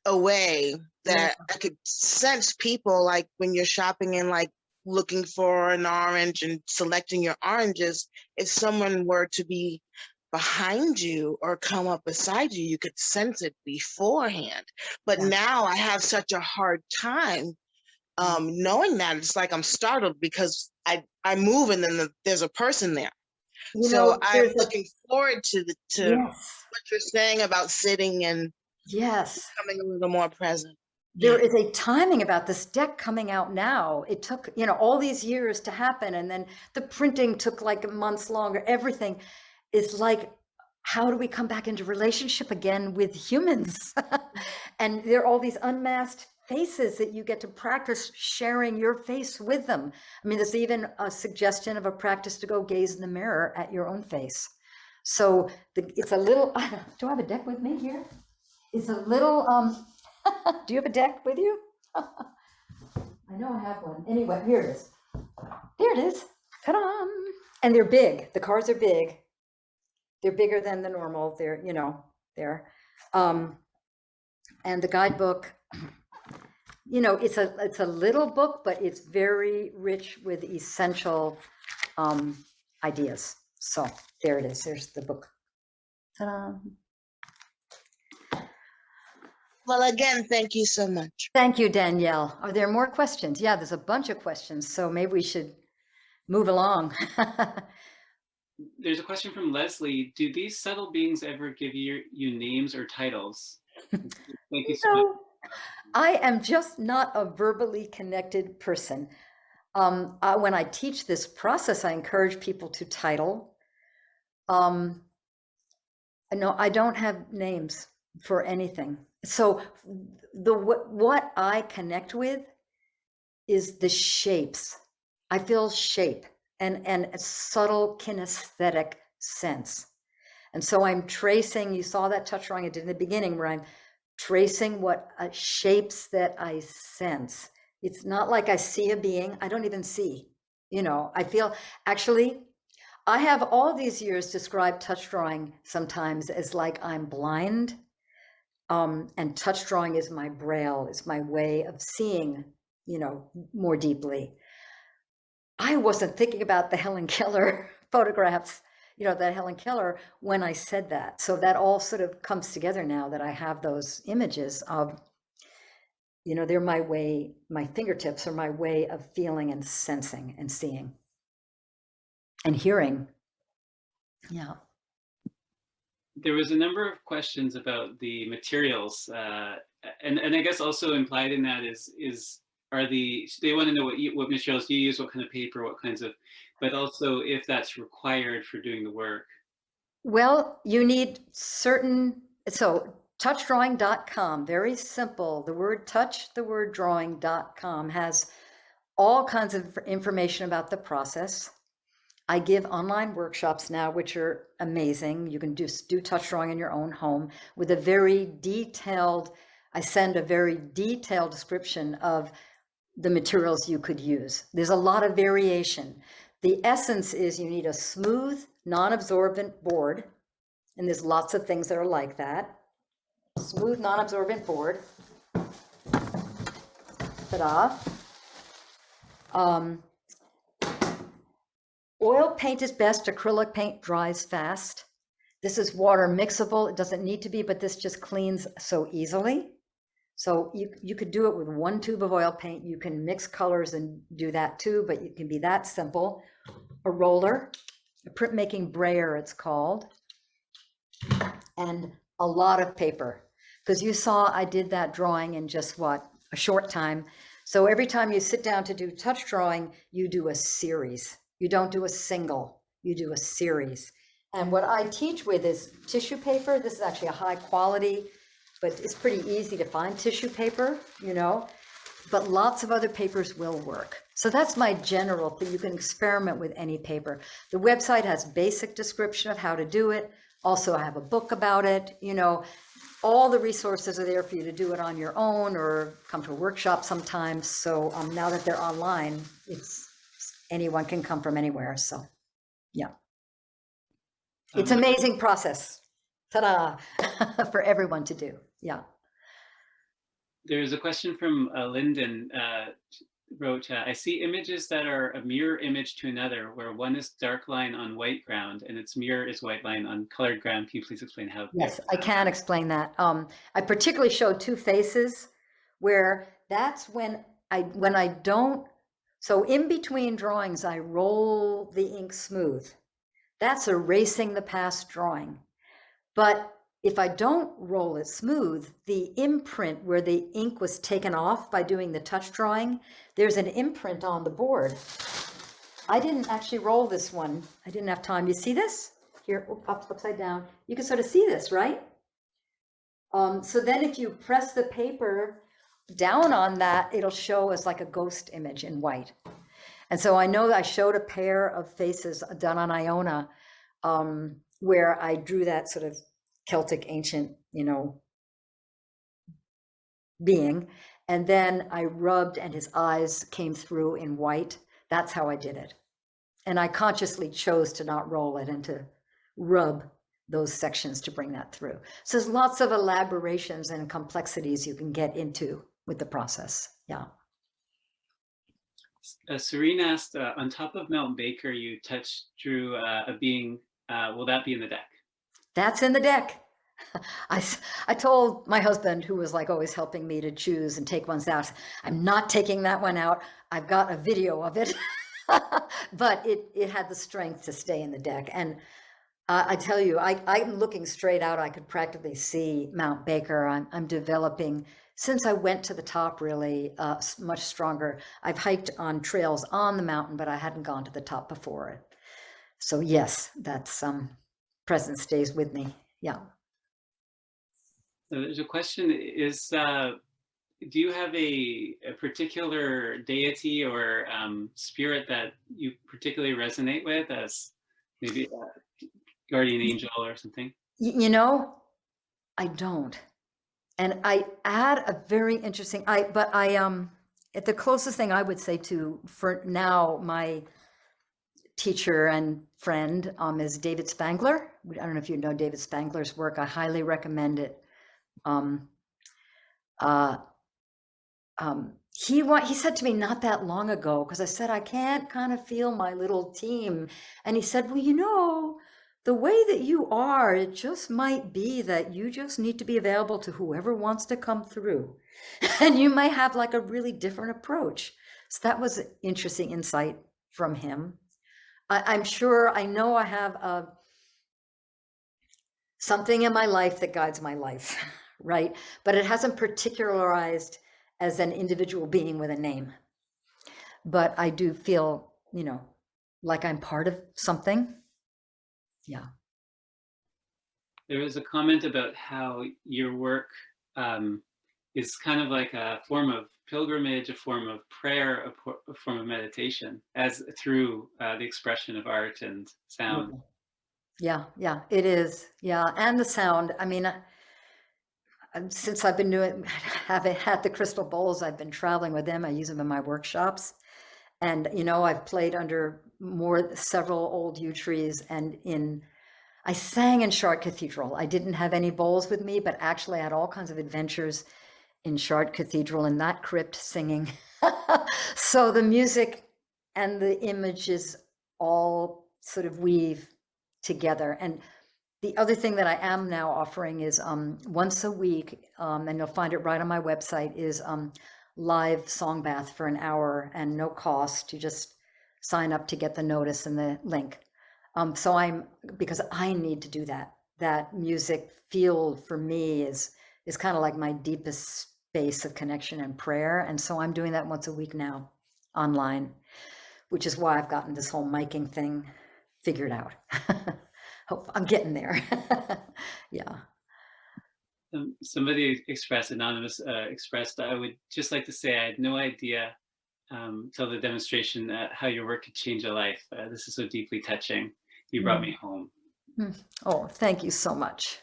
away, that I could sense people, like when you're shopping and looking for an orange and selecting your oranges, if someone were to be behind you or come up beside you, you could sense it beforehand. But now I have such a hard time knowing that. It's like I'm startled because I move and then there's a person there. So I'm looking forward to what you're saying about sitting and becoming a little more present. There is a timing about this deck coming out now. It took, all these years to happen. And then the printing took months longer, everything. it's like, how do we come back into relationship again with humans? And there are all these unmasked faces that you get to practice sharing your face with them. I mean, there's even a suggestion of a practice to go gaze in the mirror at your own face. So it's a little, do I have a deck with me here? It's a little, do you have a deck with you? I know I have one. Anyway, here it is. Here it is. Ta-da! And they're big. The cards are big. They're bigger than the normal. They're, you know, they're, and the guidebook, you know, it's a little book, but it's very rich with essential ideas. So there it is. There's the book. Ta-da! Well, again, thank you so much. Thank you, Danielle. Are there more questions? Yeah, there's a bunch of questions. So maybe we should move along. There's a question from Leslie. Do these subtle beings ever give you names or titles? Thank you so much. I am just not a verbally connected person. When I teach this process, I encourage people to title. No, I don't have names for anything. So what I connect with is the shapes. I feel shape and a subtle kinesthetic sense. And so I'm tracing, you saw that touch drawing I did in the beginning where I'm tracing what shapes that I sense. It's not like I see a being. I don't even see, you know, I feel actually, I have all these years described touch drawing sometimes as like I'm blind. And touch drawing is my braille, is my way of seeing, you know, more deeply. I wasn't thinking about the Helen Keller photographs, you know, that Helen Keller when I said that. So that all sort of comes together now that I have those images of, you know, they're my way, my fingertips are my way of feeling and sensing and seeing and hearing. Yeah. There was a number of questions about the materials, and I guess also implied in that they want to know what materials you use, what kind of paper, what kinds of, but also if that's required for doing the work. Well, you need certain, so touchdrawing.com, very simple. The word touch, the word drawing.com has all kinds of information about the process. I give online workshops now, which are amazing. You can do touch drawing in your own home with a very detailed, I send a very detailed description of the materials you could use. There's a lot of variation. The essence is you need a smooth, non-absorbent board. And there's lots of things that are like that. Smooth, non-absorbent board. Ta-da. Oil paint is best. Acrylic paint dries fast. This is water mixable. It doesn't need to be, but this just cleans so easily. So you could do it with one tube of oil paint. You can mix colors and do that too, but it can be that simple. A roller, a printmaking brayer it's called, and a lot of paper. Because you saw I did that drawing in just what, a short time. So every time you sit down to do touch drawing, you do a series. You don't do a single, you do a series. And what I teach with is tissue paper. This is actually a high quality, but it's pretty easy to find tissue paper, you know, but lots of other papers will work. So that's my general thing. You can experiment with any paper. The website has basic description of how to do it. Also, I have a book about it, you know, all the resources are there for you to do it on your own or come to a workshop sometimes. So now that they're online, anyone can come from anywhere. So yeah, it's an amazing process. Ta-da, for everyone to do. Yeah. There's a question from Lyndon, wrote, I see images that are a mirror image to another, where one is dark line on white ground and its mirror is white line on colored ground. Can you please explain how? Yes, I can explain that. I particularly showed two faces where that's when I don't, so in between drawings, I roll the ink smooth. That's erasing the past drawing. But if I don't roll it smooth, the imprint where the ink was taken off by doing the touch drawing, there's an imprint on the board. I didn't actually roll this one. I didn't have time. You see this? here, upside down. You can sort of see this, right? So then if you press the paper down on that, it'll show as like a ghost image in white. And so I know I showed a pair of faces done on Iona, where I drew that sort of Celtic ancient, being. And then I rubbed and his eyes came through in white. That's how I did it. And I consciously chose to not roll it and to rub those sections to bring that through. So there's lots of elaborations and complexities you can get into with the process. Yeah. Serene asked, on top of Mount Baker, you drew a being. Will that be in the deck? That's in the deck. I told my husband, who was like always helping me to choose and take ones out, I'm not taking that one out. I've got a video of it. But it had the strength to stay in the deck. And I tell you, I'm looking straight out. I could practically see Mount Baker. I'm developing, since I went to the top, really much stronger. I've hiked on trails on the mountain, but I hadn't gone to the top before it. So yes, that's present stays with me. Yeah. There's a question, do you have a particular deity or spirit that you particularly resonate with, as maybe a guardian angel or something? I don't. And I add a very interesting, at the closest thing I would say to, for now, my teacher and friend is David Spangler. I don't know if you know David Spangler's work. I highly recommend it. He said to me not that long ago, because I said, I can't kind of feel my little team. And he said, well, the way that you are, it just might be that you just need to be available to whoever wants to come through. And you might have like a really different approach. So that was an interesting insight from him. I'm sure, I know I have something in my life that guides my life, right? But it hasn't particularized as an individual being with a name. But I do feel, like I'm part of something. Yeah. There was a comment about how your work is kind of like a form of pilgrimage, a form of prayer, a form of meditation, as through the expression of art and sound. Yeah, it is. Yeah, and the sound. I mean, since I've been having had the crystal bowls, I've been traveling with them. I use them in my workshops. And, I've played under several old yew trees, and I sang in Chartres Cathedral. I didn't have any bowls with me, but actually I had all kinds of adventures in Chartres Cathedral in that crypt singing. So the music and the images all sort of weave together. And the other thing that I am now offering is once a week, and you'll find it right on my website, is live song bath for an hour and no cost. You just sign up to get the notice and the link. Because I need to do that. That music field for me is kind of like my deepest space of connection and prayer. And so I'm doing that once a week now online, which is why I've gotten this whole miking thing figured out. Hope I'm getting there. Yeah. Somebody anonymous expressed, I would just like to say I had no idea till the demonstration how your work could change a life. This is so deeply touching. You brought me home. Oh, thank you so much.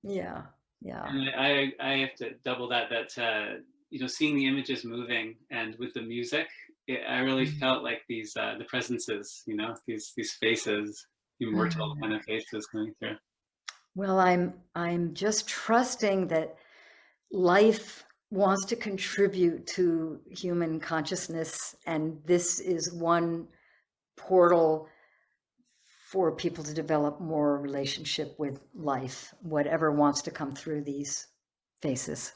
Yeah. And I have to double that seeing the images moving and with the music, I really felt like these the presences, these faces, immortal kind of faces coming through. Well, I'm just trusting that life wants to contribute to human consciousness, and this is one portal for people to develop more relationship with life, whatever wants to come through these faces.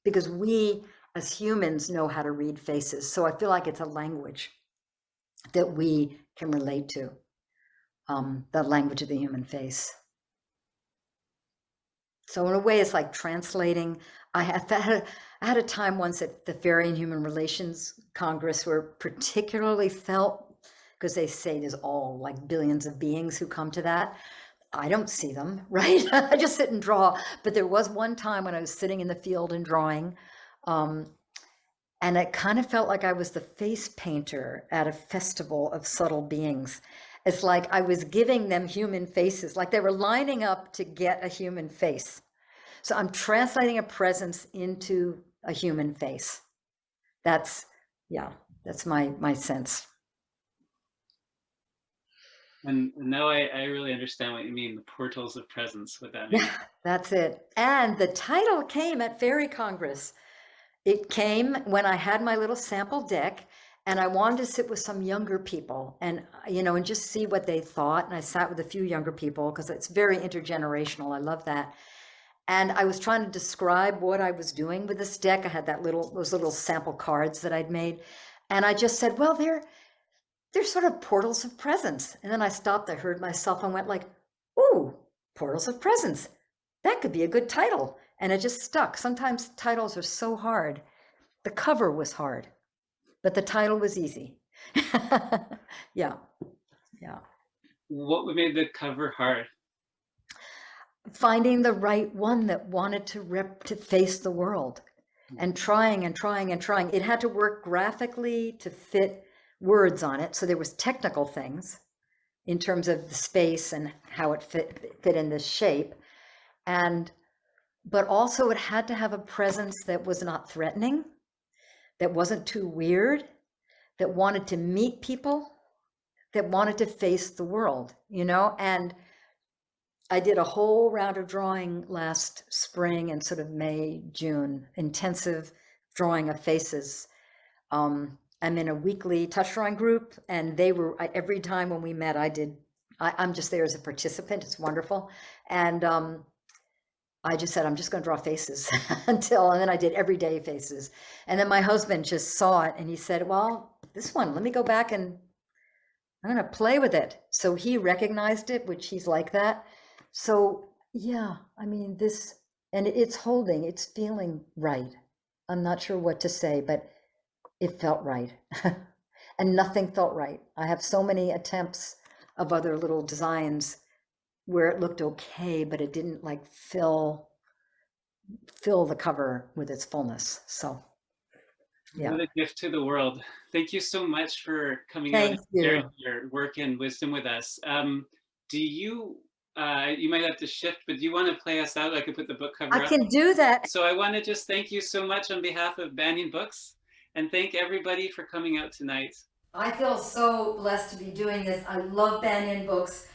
Because we as humans know how to read faces. So I feel like it's a language that we can relate to, the language of the human face. So in a way, it's like translating. I had a time once at the Fairy and Human Relations Congress where particularly felt, because they say there's all like billions of beings who come to that. I don't see them, right? I just sit and draw. But there was one time when I was sitting in the field and drawing, and it kind of felt like I was the face painter at a festival of subtle beings. It's like I was giving them human faces, like they were lining up to get a human face. So I'm translating a presence into a human face. That's, yeah, that's my sense. And now I really understand what you mean, the portals of presence, what that means. Yeah, that's it. And the title came at Fairy Congress. It came when I had my little sample deck and I wanted to sit with some younger people and, and just see what they thought. And I sat with a few younger people because it's very intergenerational. I love that. And I was trying to describe what I was doing with this deck. I had those little sample cards that I'd made. And I just said, well, they're sort of portals of presence. And then I stopped, I heard myself and went like, ooh, portals of presence. That could be a good title. And it just stuck. Sometimes titles are so hard. The cover was hard, but the title was easy. Yeah. What made the cover hard? Finding the right one that wanted to face the world and trying. It had to work graphically to fit words on it. So there was technical things in terms of the space and how it fit in this shape. But also it had to have a presence that was not threatening, that wasn't too weird, that wanted to meet people, that wanted to face the world, and I did a whole round of drawing last spring and sort of May, June, intensive drawing of faces. I'm in a weekly touch drawing group, and every time when we met, I'm just there as a participant. It's wonderful. And I just said, I'm just going to draw faces and then I did everyday faces. And then my husband just saw it and he said, well, this one, let me go back and I'm going to play with it. So he recognized it, which he's like that. So yeah, I mean, it's feeling right. I'm not sure what to say, but it felt right. And nothing felt right. I have so many attempts of other little designs where it looked okay, but it didn't like fill the cover with its fullness. So yeah. What a gift to the world. Thank you so much for coming out and sharing your work and wisdom with us. Do you might have to shift, but do you want to play us out? I could put the book cover up. I can do that. So I want to just thank you so much on behalf of Banyen Books and thank everybody for coming out tonight. I feel so blessed to be doing this. I love Banyen Books.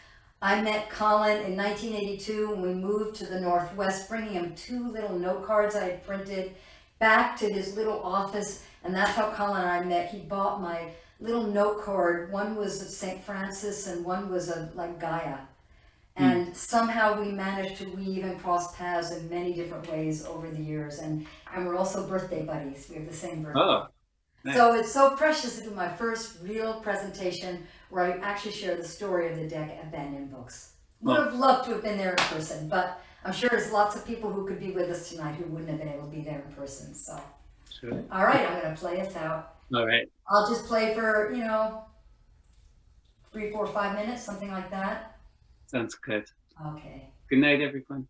I met Colin in 1982 when we moved to the Northwest, bringing him 2 little note cards I had printed back to his little office, and that's how Colin and I met. He bought my little note card. One was of St. Francis and one was of like Gaia. And somehow we managed to weave and cross paths in many different ways over the years. And we're also birthday buddies. We have the same birthday. Oh, nice. So it's so precious to do my first real presentation where I actually share the story of the deck at Banyen Books. Would have loved to have been there in person, but I'm sure there's lots of people who could be with us tonight who wouldn't have been able to be there in person. So, sure. All right, I'm going to play us out. All right. I'll just play for 3, 4, 5 minutes, something like that. Sounds good. Okay. Good night, everyone.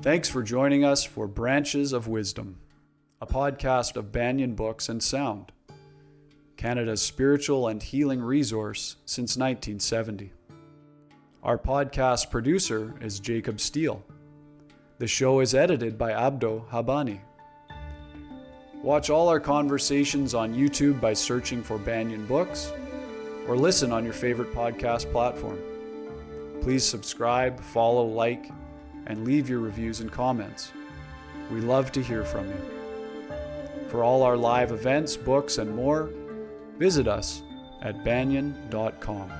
Thanks for joining us for Branches of Wisdom, a podcast of Banyen Books and Sound, Canada's spiritual and healing resource since 1970. Our podcast producer is Jacob Steele. The show is edited by Abdo Habani. Watch all our conversations on YouTube by searching for Banyen Books, or listen on your favorite podcast platform. Please subscribe, follow, like, and leave your reviews and comments. We love to hear from you. For all our live events, books, and more, visit us at banyen.com.